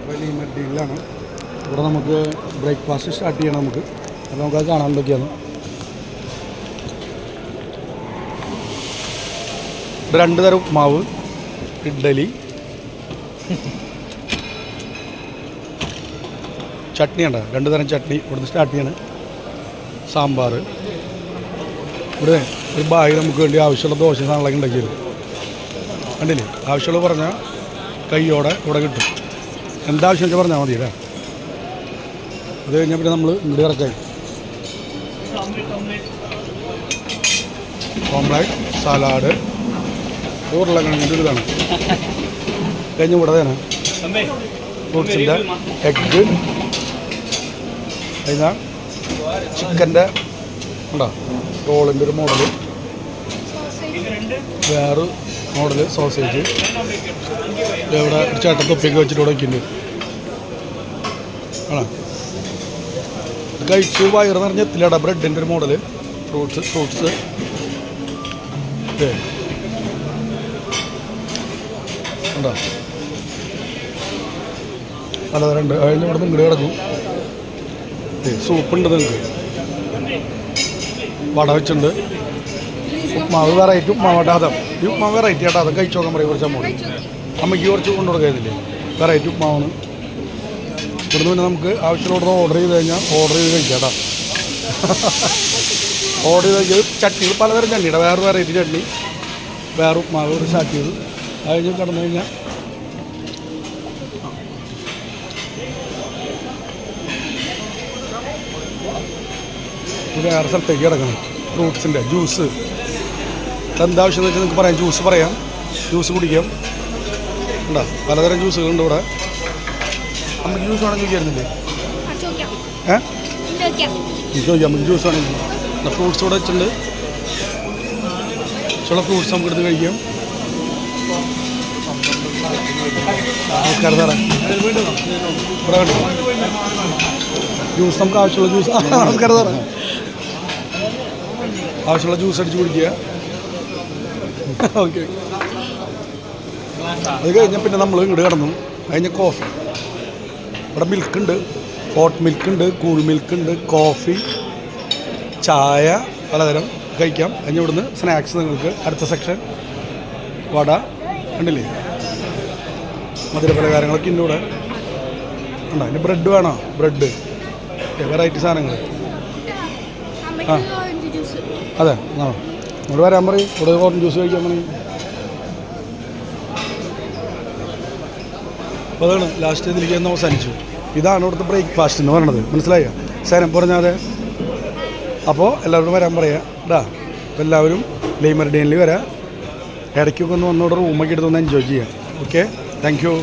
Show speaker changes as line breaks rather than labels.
വലിയ മറ്റീലാണ് ഇവിടെ നമുക്ക് ബ്രേക്ക്ഫാസ്റ്റ് സ്റ്റാർട്ട് ചെയ്യണം നമുക്ക്. അപ്പോൾ നമുക്കത് കാണാൻ എന്തൊക്കെയാണ്. ഇവിടെ 2 തരം ഉപ്മാവ്, ഇഡ്ഡലി, ചട്നി ഉണ്ട്. 2 തരം ചട്നി ഇവിടുന്ന് സ്റ്റാർട്ട് ചെയ്യണം. സാമ്പാർ. ഇവിടെ ഒരു ബാഗ് നമുക്ക് വേണ്ടി ആവശ്യമുള്ള ദോശ സാധനങ്ങളൊക്കെ ഉണ്ടാക്കി തരും. കണ്ടില്ലേ? ആവശ്യമുള്ള പറഞ്ഞാൽ കൈയോടെ ഇവിടെ കിട്ടും. എന്താവശ്യം വെച്ചാൽ പറഞ്ഞാൽ മതി അല്ലേ. അത് കഴിഞ്ഞാൽ പിന്നെ നമ്മൾ ഇങ്ങോട്ട് കിടക്കായി ഓംലേറ്റ്, സലാഡ്, ഉരുളക്കിഴങ്ങിൻ്റെ ഒരു ഇതാണ്. കഴിഞ്ഞ ഇവിടെ തന്നെ ഫ്രൂട്ട്സിൻ്റെ എഗ്ഗ്, കഴിഞ്ഞാൽ ചിക്കൻ്റെ ഉണ്ടോ റോളിൻ്റെ ഒരു മോഡൽ, വേറെ മോഡൽ സോസേജ്. ഇവിടെ ഒരു ചേട്ടൻ തൊപ്പിയൊക്കെ വെച്ചിട്ട് ഇവിടെ വയ്ക്കുന്നുണ്ട്. ആണോ കഴിച്ച് വയറ് നിറഞ്ഞെത്തില്ലടാ. ബ്രെഡിൻ്റെ ഒരു മോഡൽ, ഫ്രൂട്ട്സ് ഉണ്ടോ പലതരമുണ്ട്. അതിന് ഇവിടെ നിന്ന് ഇങ്ങോട്ട് കിടക്കും. സൂപ്പുണ്ട് നിങ്ങൾക്ക്. വട വെച്ചിട്ടുണ്ട്. ഉപ്മാവ് വെറൈറ്റി ഉപ്മാവട്ടെ. അതും ഈ ഉപ്മാവ് വെറൈറ്റി ആട്ടോ. അത് കഴിച്ചു നോക്കാൻ പറയും. കുറച്ച് അമ്മോട് അമ്മയ്ക്ക് കുറച്ച് കൊണ്ടുകൊടുക്കാതില്ലേ. വെറൈറ്റി ഉപ്മാവാണ്. ഇവിടുന്ന് പിന്നെ നമുക്ക് ആവശ്യമുള്ള ഓർഡർ ചെയ്ത് കഴിഞ്ഞാൽ ഓർഡർ ചെയ്ത് കഴിക്കാം കേട്ടോ. ഓർഡർ ചെയ്ത് കഴിച്ചത് ചട്നികൾ പലതരം ചട്നിയുടെ വേറെ വെറൈറ്റി ചട്നി, വേറെ ഉപ്മാവ് ഒരു സ്റ്റാർട്ട് ചെയ്തു. അത് കഴിഞ്ഞ് കിടന്നു കഴിഞ്ഞാൽ വേറെ സ്ഥലത്തേക്ക് കിടക്കണം. ഫ്രൂട്ട്സിൻ്റെ ജ്യൂസ് എന്താവശ്യം എന്ന് വെച്ചാൽ നിങ്ങൾക്ക് പറയാം. ജ്യൂസ് പറയാം, ജ്യൂസ് കുടിക്കാം. ഉണ്ടോ പലതരം ജ്യൂസുകളുണ്ട് ഇവിടെ. നമുക്ക് ജ്യൂസ് വേണമെങ്കിൽ ചോദിക്കായിരുന്നില്ലേ? ചോദിക്കാം നമുക്ക് ജ്യൂസ് വേണമെങ്കിൽ. ഫ്രൂട്ട്സ് ഇവിടെ വെച്ചിട്ടുണ്ട്. ചില ഫ്രൂട്ട്സ് നമുക്ക് എടുത്ത് കഴിക്കാം. നമസ്കാരം സാറേ. ഇവിടെ കണ്ടു ജ്യൂസ് നമുക്ക് ആവശ്യമുള്ള ജ്യൂസ്. നമസ്കാരം സാറേ. ആവശ്യമുള്ള ജ്യൂസ് അടിച്ച് കുടിക്കുക. ഓക്കെ. അത് കഴിഞ്ഞാൽ പിന്നെ നമ്മൾ ഇങ്ങോട്ട് കിടന്നു. കഴിഞ്ഞ കോഫി ഇവിടെ മിൽക്കുണ്ട്, ഹോട്ട് മിൽക്കുണ്ട്, കൂൾ മിൽക്കുണ്ട്, കോഫി, ചായ പലതരം കഴിക്കാം. കഴിഞ്ഞ ഇവിടുന്ന് സ്നാക്സ് നിങ്ങൾക്ക് അടുത്ത സെക്ഷൻ വട കണ്ടില്ലേ. മധുരപലഹാരങ്ങളൊക്കെ ഇന്നിവിടെ ഉണ്ടോ. അതിന് ബ്രെഡ് വേണോ? ബ്രെഡ് വെറൈറ്റി സാധനങ്ങൾ. ആ അതെ ആ ഇവിടെ വരാൻ പറയും. ഇവിടെ ഓറഞ്ച് ജ്യൂസ് കഴിക്കാൻ പറയും. അപ്പോൾ അതാണ് ലാസ്റ്റ് ഇതിലേക്ക് ഒന്ന് അവസാനിച്ചു. ഇതാണ് ഇവിടുത്തെ ബ്രേക്ക്ഫാസ്റ്റ് എന്ന് പറയണത്. മനസ്സിലായോ? സേനം പറഞ്ഞാൽ അപ്പോൾ എല്ലാവരോടും വരാൻ പറയാം കേട്ടോ. അപ്പോൾ എല്ലാവരും ലൈ മെറിഡിയനിൽ വരാം. ഇടയ്ക്കൊക്കെ ഒന്ന് വന്നോടെ റൂമൊക്കെ എടുത്തൊന്ന് എൻജോയ് ചെയ്യാം. Okay, thank you.